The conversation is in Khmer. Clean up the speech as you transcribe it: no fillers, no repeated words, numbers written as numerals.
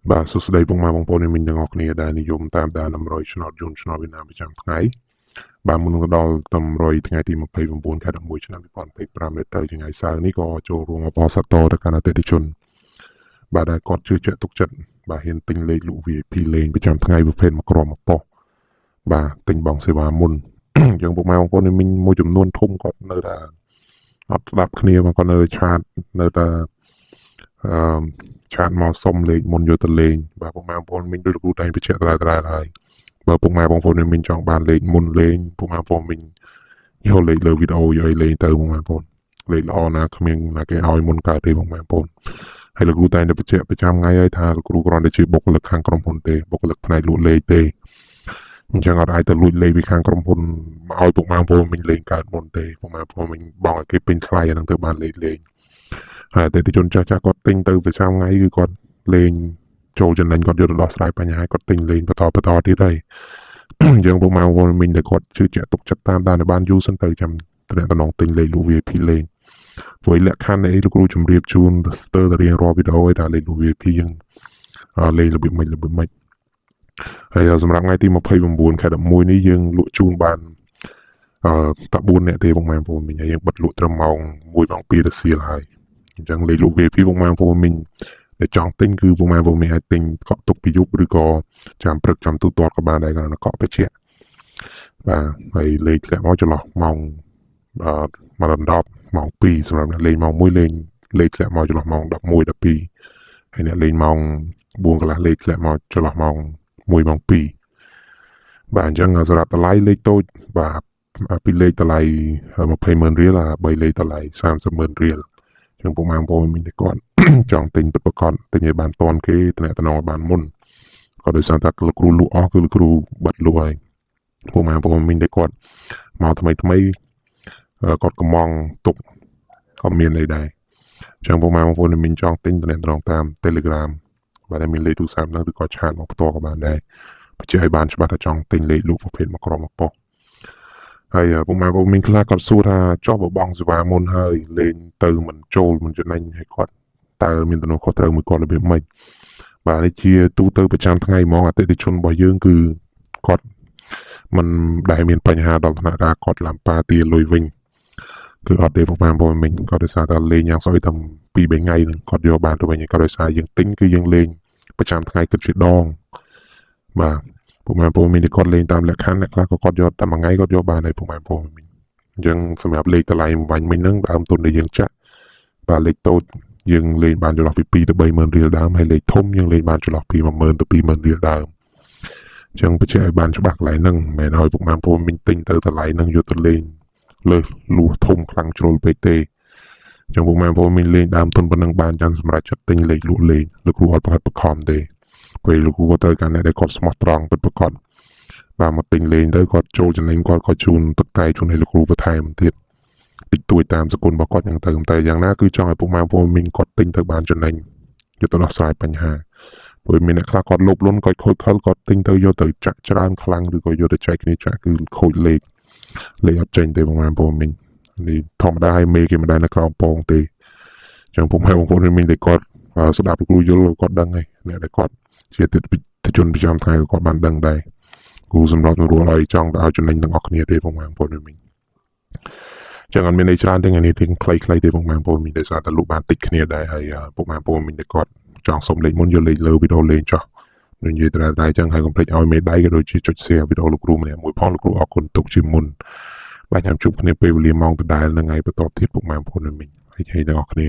បាទសួស្តីពុកម៉ែបងប្អូនអ្នកមីងទាំងអស់គ្នាដែលនិយមតាមដាន100ឆ្នោតយន្តឆ្នោតវៀតណាមប្រចាំថ្ងៃបាទមុននឹងដល់តម្រុយថ្ងៃទី29ខែ11ឆ្នាំ2025នេះទៅថ្ងៃសៅរ៍នេះក៏ចូលរួមអបអរសាទរទៅកាន់អតិថិជនបាទដែលគាត់ជឿជាក់ទុកចិត្តបាទហ៊ានទិញលេខលក់ VIP លេងប្រចាំថ្ងៃប្រភេទមួយក្រុមមួយប៉ុស្តិ៍បាទទិញបងសេវាមុនអញ្ចឹងពុកម៉ែបងប្អូនអ្នកមីងមួយចំនួនធំគាត់នៅតែអត់ស្ដាប់គ្នាមកគាត់នៅតែឆាតនៅតែអឺឆាតមកសុំលេខមុនយកទៅលេងបាទពុកម៉ែបងប្អូនមីងដូចលោកគ្រូតែងបញ្ជាក់ដដែលហើយបើពុកម៉ែបងប្អូនមីងចង់បានលេខមុនលេងពុកម៉ែបងប្អូនមីងយកលេខលើវីដេអូយកឲ្យលេងទៅពុកម៉ែបងប្អូនលេខល្អណាគ្មានណាគេឲ្យមុនកើតទេពុកម៉ែបងប្អូនហើយលោកគ្រូតែងតែបញ្ជាក់ប្រចាំថ្ងៃហើយថាលោកគ្រូគ្រាន់តែជាបុគ្គលិកខាងក្រុមហ៊ុនទេបុគ្គលិកផ្នែកលក់លេខទេអញ្ចឹងអត់អាចទៅលួចលេខពីខាងក្រុមហ៊ុនមកឲ្យពុកម៉ែបងប្អូនមីងលេងកើតមុនទេពុកម៉ែបងប្អូនមីងបងឲ្យគេពេញថ្លៃអាហ្នឹងទៅបានលេខលេងហើយអតិថិជនចាស់ៗគាត់ទិញទៅប្រចាំថ្ងៃគឺគាត់លេងចូលចំណេញគាត់យកទៅដោះស្រាយបញ្ហាគាត់ទិញលេងបន្តទៀតហើយអញ្ចឹងពុកម៉ែបងប្អូនមីងដែលគាត់ជឿជាក់ទុកចិត្តតាមដានឲ្យបានយូរសិនទៅចាំតំណងទិញលេខលក់ VIP លេងព្រោះលក្ខខណ្ឌនៃលោកគ្រូជម្រាបជូនស្ទើរតែរៀងរាល់វីដេអូឲ្យថាលេខលក់ VIP យើងលេងរបៀបម៉េចហើយសម្រាប់ថ្ងៃទី29ខែ11នេះយើងលក់ជូនបានតែ4នាក់ទេពុកម៉ែបងប្អូនមីងហើយយើងបិទលក់ត្រឹមម៉ោង1ម៉ោង2រសៀលហើយអញ្ចឹងលេខលក់ VIP ពុកម៉ែបងប្អូនមីងដែលចង់ទិញគឺពុកម៉ែបងប្អូនមីងអាចទិញកក់ទុកពីយប់ឬក៏ចាំព្រឹកចាំទូទាត់ក៏បានដែរគាត់កក់បច្ចៈបាទហើយលេខធ្លាក់មកចន្លោះម៉ោងមកដល់10ម៉ោង2សម្រាប់អ្នកលេងម៉ោង1លេខធ្លាក់មកចន្លោះម៉ោង11 12ហើយអ្នកលេងម៉ោង4កន្លះលេខធ្លាក់មកចន្លោះម៉ោង1ម៉ោង2បាទអញ្ចឹងសម្រាប់តម្លៃលេខតូចបាទពីលេខតម្លៃ20,000រៀល3លេខតម្លៃ30,000រៀលអញ្ចឹងពុកម៉ែបងប្អូនមានតែគាត់ចង់ទិញពិតប្រាកដទិញឲ្យបានតាន់គេតំណឲ្យបានមុនក៏ដោយសារតែលោកគ្រូលក់អស់គឺលោកគ្រូបិទលក់ហើយពុកម៉ែបងប្អូនមានតែគាត់មកថ្មីគាត់កំងទុកក៏មានអីដែរអញ្ចឹងពុកម៉ែបងប្អូនមានចង់ទិញតំណតាម Telegram បាទមានលេខទូរស័ព្ទហ្នឹងឬក៏ឆាតមកផ្ទាល់ក៏បានដែរបញ្ជាក់ឲ្យបានច្បាស់ថាចង់ទិញលេខលក់ប្រភេទមួយក្រុមមួយប៉ុស្តិ៍ហើយពុកម៉ែបងប្អូនមានខ្លះគាត់សួរថាចុះបើបងសេវាមុនហើយលេងទៅមិនចូលមិនចំណេញឲ្យគាត់តើមានទំនួលខុសត្រូវមួយគាត់របៀបម៉េចបាទនេះជាទូទៅប្រចាំថ្ងៃហ្មងអតិថិជនរបស់យើងគឺគាត់មិនដែលមានបញ្ហាដល់ថ្នាក់ថាគាត់ឡាំប៉ាទាលុយវិញគឺអត់ទេពុកម៉ែបងប្អូនមិញគាត់ដោយសារតែលេងយ៉ាងសោយតែ2-3ថ្ងៃនឹងគាត់យកបានទៅវិញគាត់ដោយសារយើងទិញគឺយើងលេងប្រចាំថ្ងៃគិតជាដងបាទពុកម៉ែបងប្អូនមានគាត់លេងតាមលក្ខខណ្ឌអ្នកខ្លះក៏គាត់យកតែមួយថ្ងៃគាត់យកបានហើយពុកម៉ែបងប្អូនមិញអញ្ចឹងសម្រាប់លេខតម្លៃមួយវិញមិញហ្នឹងដើមទុនដែលយើងចាក់បាទលេខតូចយើងលេងបានចន្លោះពី2ទៅ30000រៀលដើមហើយលេខធំយើងលេងបានចន្លោះពី10000ទៅ20000រៀលដើមអញ្ចឹងបញ្ជាក់ឲ្យបានច្បាស់កន្លែងហ្នឹងមិនមែនឲ្យពុកម៉ែបងប្អូនមិញទិញទៅតម្លៃហ្នឹងយកទៅលេងលើសលួសធំខ្លាំងជ្រុលពេកទេអញ្ចឹងពុកម៉ែបងប្អូនមិញលេងដើមទុនប៉ុណ្ណឹងបានចាំសម្រាប់ចាត់ទិញលេខលក់លេងលោកគ្រូអត់ប្រកាសបខំទេពេលលោកគ្រូក៏ត្រូវការអ្នកដែលគាត់ស្មោះត្រង់ពិតប្រាកដបាទមកទិញលេងទៅគាត់ចូលចំណេញគាត់ក៏ជូនទឹកតែជូនឲ្យលោកគ្រូបន្ថែមទៀតតិចតួចតាមសគុណរបស់គាត់យ៉ាងទៅតែយ៉ាងណាគឺចង់ឲ្យពុកម៉ែបងប្អូនមីងគាត់ទិញទៅបានចំណេញយកទៅដោះស្រាយបញ្ហាព្រោះមានអ្នកខ្លះគាត់លោភលន់គាត់ខូចខលគាត់ទិញទៅយកទៅចាក់ច្រើនខ្លាំងឬក៏យកទៅចែកគ្នាចាក់គឺខូចលេខអត់ចេញទេពុកម៉ែបងប្អូនមីងនេះធម្មតាឲ្យមេគេមិនដែលនៅក្រោមពងទេអញ្ចឹងពុកម៉ែបងប្អូនមីងដែលគាត់ស្ដាប់លោកគ្រូយល់គាត់ដឹងហើយអ្នកដែលគាត់ជាអតិថិជនប្រចាំថ្ងៃគាត់បានដឹងដែរគ្រូសម្រាប់រួចឲ្យចង់ឲ្យចំណេញទាំងអស់គ្នាទេពុកម៉ែបងប្អូនមីងចឹងអត់មានអីច្រើនទេថ្ងៃនេះទីខ្លីៗទេពុកម៉ែបងប្អូនមានតែសារតែលក់បានតិចគ្នាដែរហើយពុកម៉ែបងប្អូនមានតែគាត់ចង់សុំលេខមុនយកលេខលើវីដេអូលេងចោះនិយាយតែចឹងហើយកុំភ្លេចឲ្យមេដៃក៏ដូចជាចុច share វីដេអូលោកគ្រូម្នាក់មួយផងលោកគ្រូអរគុណទុកជាមុនបាទខ្ញុំជួបគ្នាពេលវេលាម៉ោងដដែលនឹងថ្ងៃបន្តទៀតពុកម៉ែបងប្អូនមីងហើយទាំងអស់គ្នា